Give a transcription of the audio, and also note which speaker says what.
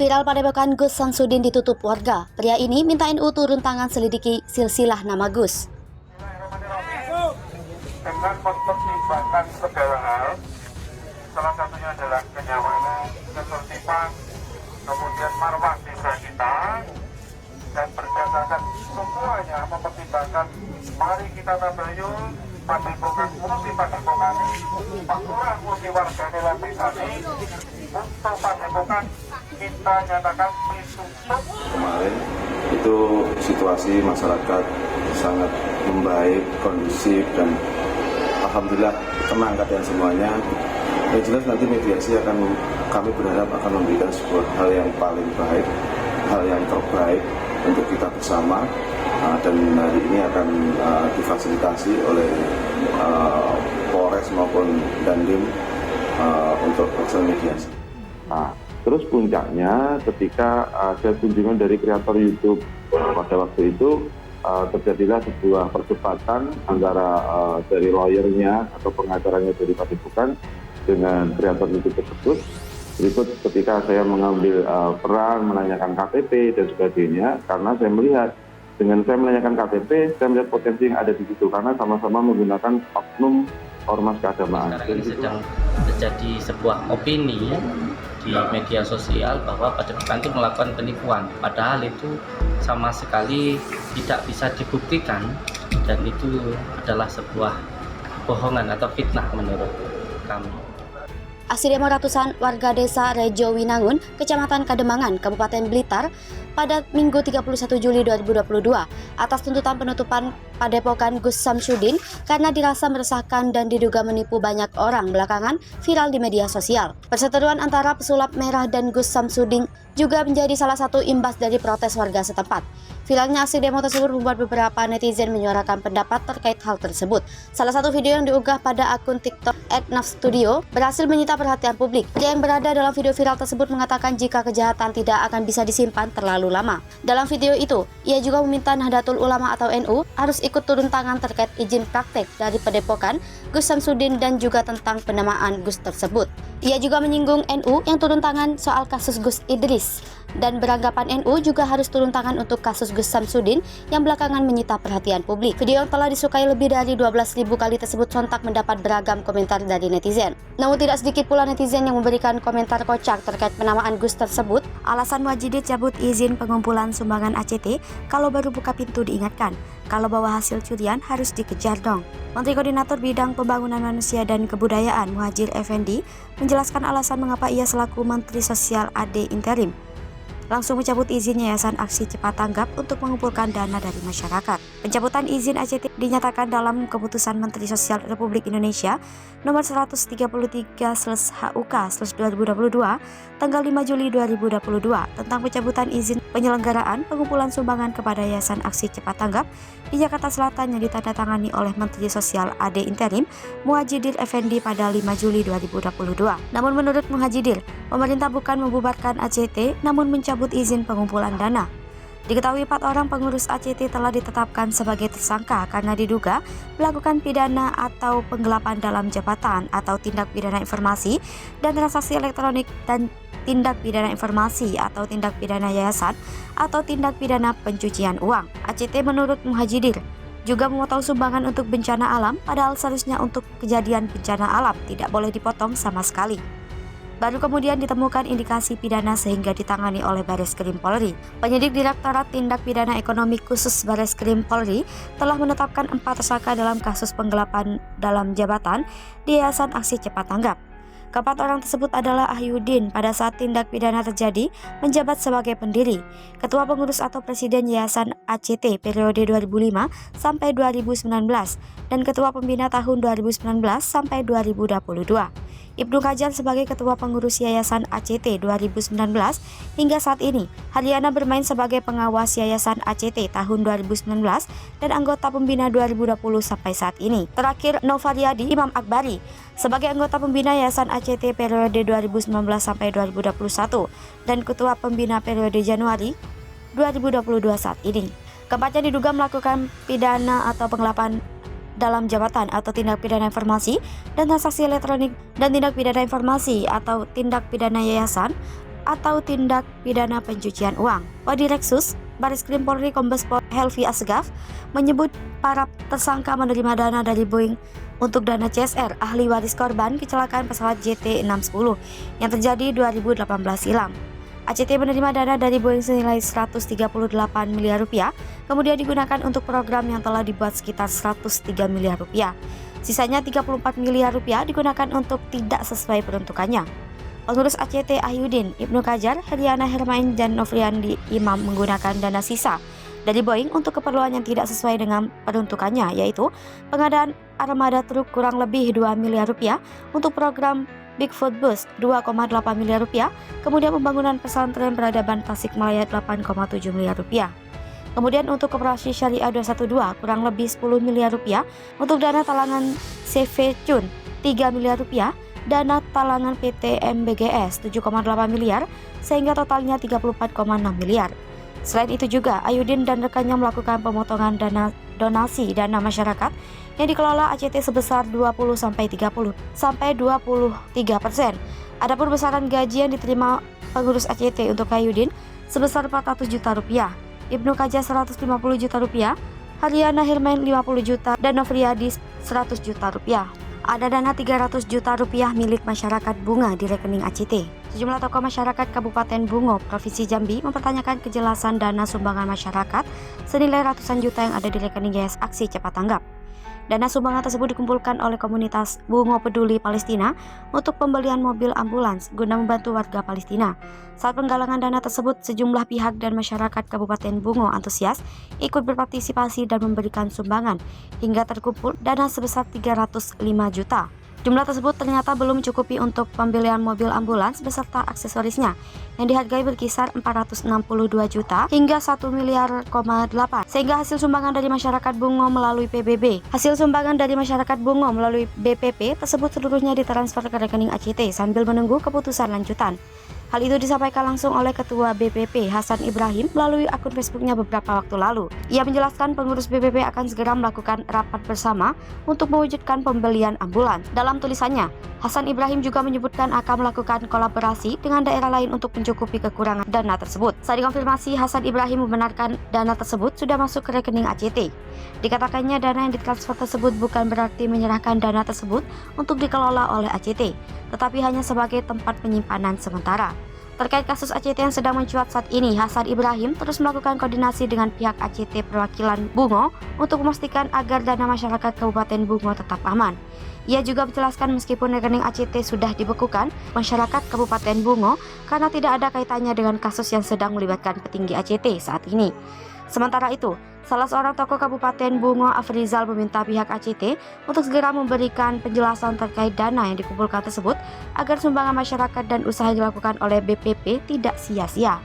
Speaker 1: Viral padepokan Gus Samsudin ditutup warga. Pria ini minta NU turun tangan selidiki silsilah nama Gus.
Speaker 2: Dengan mempertimbangkan segala hal, salah satunya adalah kenyamanan, ketertiban, kemudian marwah desa kita, dan berdasarkan semuanya mempertimbangkan, mari kita tabayun padepokan Pak Lurah multi warga dalam desa ini untuk padepokan kita nyatakan ditutup.
Speaker 3: Kemarin itu situasi masyarakat sangat membaik, kondusif, dan alhamdulillah tenang keadaan semuanya. Yang jelas nanti mediasi kami berharap akan memberikan sebuah hal yang paling baik, hal yang terbaik untuk kita bersama, dan hari ini akan difasilitasi oleh Polres maupun Dandim untuk proses mediasi.
Speaker 4: Nah, terus puncaknya ketika ada kunjungan dari kreator YouTube pada waktu itu terjadilah sebuah perdebatan antara dari lawyernya atau pengacaranya dari padepokan dengan kreator YouTube tersebut. Berikut ketika saya mengambil peran menanyakan KTP dan sebagainya, karena saya melihat dengan saya menanyakan KTP, saya melihat potensi yang ada di situ karena sama-sama menggunakan oknum ormas keagamaan.
Speaker 5: Sekarang ini sedang terjadi sebuah opini di media sosial bahwa padepokan itu melakukan penipuan, padahal itu sama sekali tidak bisa dibuktikan dan itu adalah sebuah kebohongan atau fitnah menurut kami.
Speaker 1: Aksi demo ratusan warga desa Rejo Winangun, Kecamatan Kademangan, Kabupaten Blitar pada Minggu 31 Juli 2022 atas tuntutan penutupan padepokan Gus Samsudin karena dirasa meresahkan dan diduga menipu banyak orang belakangan viral di media sosial. Perseteruan antara pesulap merah dan Gus Samsudin juga menjadi salah satu imbas dari protes warga setempat. Viralnya aksi demo tersebut membuat beberapa netizen menyuarakan pendapat terkait hal tersebut. Salah satu video yang diunggah pada akun TikTok @nafstudio berhasil menyita perhatian publik. Dia yang berada dalam video viral tersebut mengatakan jika kejahatan tidak akan bisa disimpan terlalu lama. Dalam video itu, ia juga meminta Nahdlatul Ulama atau NU harus ikut turun tangan terkait izin praktek dari padepokan Gus Samsudin dan juga tentang penamaan Gus tersebut. Ia juga menyinggung NU yang turun tangan soal kasus Gus Idris dan beranggapan NU juga harus turun tangan untuk kasus Gus Samsudin yang belakangan menyita perhatian publik. Video yang telah disukai lebih dari 12.000 kali tersebut sontak mendapat beragam komentar dari netizen. Namun tidak sedikit pula netizen yang memberikan komentar kocak terkait penamaan Gus tersebut. Alasan Muhajidin cabut izin pengumpulan sumbangan ACT kalau baru buka pintu diingatkan. Kalau bawa hasil curian harus dikejar dong. Menteri Koordinator Bidang Pembangunan Manusia dan Kebudayaan Muhadjir Effendi menjelaskan alasan mengapa ia selaku Menteri Sosial AD interim langsung mencabut izin Yayasan Aksi Cepat Tanggap untuk mengumpulkan dana dari masyarakat. Pencabutan izin ACT dinyatakan dalam Keputusan Menteri Sosial Republik Indonesia Nomor 133/HUK/2022 tanggal 5 Juli 2022 tentang pencabutan izin penyelenggaraan pengumpulan sumbangan kepada Yayasan Aksi Cepat Tanggap di Jakarta Selatan yang ditandatangani oleh Menteri Sosial AD interim Muhajir Effendi pada 5 Juli 2022. Namun menurut Muhajir, pemerintah bukan membubarkan ACT namun mencabut izin pengumpulan dana. Diketahui 4 orang pengurus ACT telah ditetapkan sebagai tersangka karena diduga melakukan pidana atau penggelapan dalam jabatan atau tindak pidana informasi dan transaksi elektronik dan tindak pidana informasi atau tindak pidana yayasan atau tindak pidana pencucian uang. ACT menurut Muhajir juga memotong sumbangan untuk bencana alam padahal seharusnya untuk kejadian bencana alam tidak boleh dipotong sama sekali. Baru kemudian ditemukan indikasi pidana sehingga ditangani oleh Bareskrim Polri. Penyidik Direktorat Tindak Pidana Ekonomi Khusus Bareskrim Polri telah menetapkan 4 tersangka dalam kasus penggelapan dalam jabatan di Yayasan Aksi Cepat Tanggap. Keempat orang tersebut adalah Ahyudin pada saat tindak pidana terjadi menjabat sebagai pendiri, ketua pengurus atau presiden Yayasan ACT periode 2005 sampai 2019 dan ketua pembina tahun 2019 sampai 2022. Ibnu Kajar sebagai ketua pengurus Yayasan ACT 2019 hingga saat ini. Haryana bermain sebagai pengawas Yayasan ACT tahun 2019 dan anggota pembina 2020 sampai saat ini. Terakhir Novaryadi Imam Akbari sebagai anggota pembina Yayasan ACT periode 2019 sampai 2021 dan ketua pembina periode Januari 2022 saat ini. Keempatnya diduga melakukan pidana atau penggelapan dalam jabatan atau tindak pidana informasi dan transaksi elektronik dan tindak pidana informasi atau tindak pidana yayasan atau tindak pidana pencucian uang. Kodireksus Baris Krim Polri Kombes Pol Helvi Asgaf menyebut para tersangka menerima dana dari Boeing untuk dana CSR, ahli waris korban kecelakaan pesawat JT610 yang terjadi 2018 silam. ACT menerima dana dari Boeing senilai 138 miliar rupiah, kemudian digunakan untuk program yang telah dibuat sekitar 103 miliar rupiah. Sisanya 34 miliar rupiah digunakan untuk tidak sesuai peruntukannya. Pengurus ACT Ahyudin, Ibnu Kajar, Heriana Hermain, dan Nofriandi Imam menggunakan dana sisa dari Boeing untuk keperluan yang tidak sesuai dengan peruntukannya, yaitu pengadaan armada truk kurang lebih 2 miliar rupiah untuk program Bigfoot Bus 2,8 miliar rupiah, kemudian pembangunan pesantren peradaban Tasikmalaya 8,7 miliar rupiah. Kemudian untuk Koperasi Syariah 212 kurang lebih 10 miliar rupiah, untuk dana talangan CV Cun 3 miliar rupiah, dana talangan PT MBGS 7,8 miliar, sehingga totalnya 34,6 miliar. Selain itu juga, Ayudin dan rekannya melakukan pemotongan dana donasi dana masyarakat yang dikelola ACT sebesar 20-23%. Adapun besaran gaji yang diterima pengurus ACT untuk Ayudin sebesar 400 juta rupiah, Ibnu Kajar 150 juta rupiah, Hariana Hirmain 50 juta, dan Nofriadi 100 juta rupiah. Ada dana 300 juta rupiah milik masyarakat Bunga di rekening ACT. Sejumlah tokoh masyarakat Kabupaten Bungo, Provinsi Jambi mempertanyakan kejelasan dana sumbangan masyarakat senilai ratusan juta yang ada di rekening Yayasan Aksi Cepat Tanggap. Dana sumbangan tersebut dikumpulkan oleh komunitas Bungo Peduli Palestina untuk pembelian mobil ambulans guna membantu warga Palestina. Saat penggalangan dana tersebut, sejumlah pihak dan masyarakat Kabupaten Bungo antusias ikut berpartisipasi dan memberikan sumbangan hingga terkumpul dana sebesar 305 juta. Jumlah tersebut ternyata belum mencukupi untuk pembelian mobil ambulans beserta aksesorisnya yang dihargai berkisar 462 juta hingga 1 miliar 8, sehingga hasil sumbangan dari masyarakat Bungo melalui PBB. Hasil sumbangan dari masyarakat Bungo melalui BPP tersebut seluruhnya ditransfer ke rekening ACT sambil menunggu keputusan lanjutan. Hal itu disampaikan langsung oleh Ketua BPP Hasan Ibrahim melalui akun Facebooknya beberapa waktu lalu. Ia menjelaskan pengurus BPP akan segera melakukan rapat bersama untuk mewujudkan pembelian ambulans. Dalam tulisannya, Hasan Ibrahim juga menyebutkan akan melakukan kolaborasi dengan daerah lain untuk mencukupi kekurangan dana tersebut. Saat dikonfirmasi, Hasan Ibrahim membenarkan dana tersebut sudah masuk ke rekening ACT. Dikatakannya dana yang ditransfer tersebut bukan berarti menyerahkan dana tersebut untuk dikelola oleh ACT, tetapi hanya sebagai tempat penyimpanan sementara. Terkait kasus ACT yang sedang mencuat saat ini, Hasan Ibrahim terus melakukan koordinasi dengan pihak ACT perwakilan Bungo untuk memastikan agar dana masyarakat Kabupaten Bungo tetap aman. Ia juga menjelaskan meskipun rekening ACT sudah dibekukan, masyarakat Kabupaten Bungo karena tidak ada kaitannya dengan kasus yang sedang melibatkan petinggi ACT saat ini. Sementara itu, salah seorang tokoh Kabupaten Bungo, Afrizal, meminta pihak ACT untuk segera memberikan penjelasan terkait dana yang dikumpulkan tersebut agar sumbangan masyarakat dan usaha yang dilakukan oleh BPP tidak sia-sia.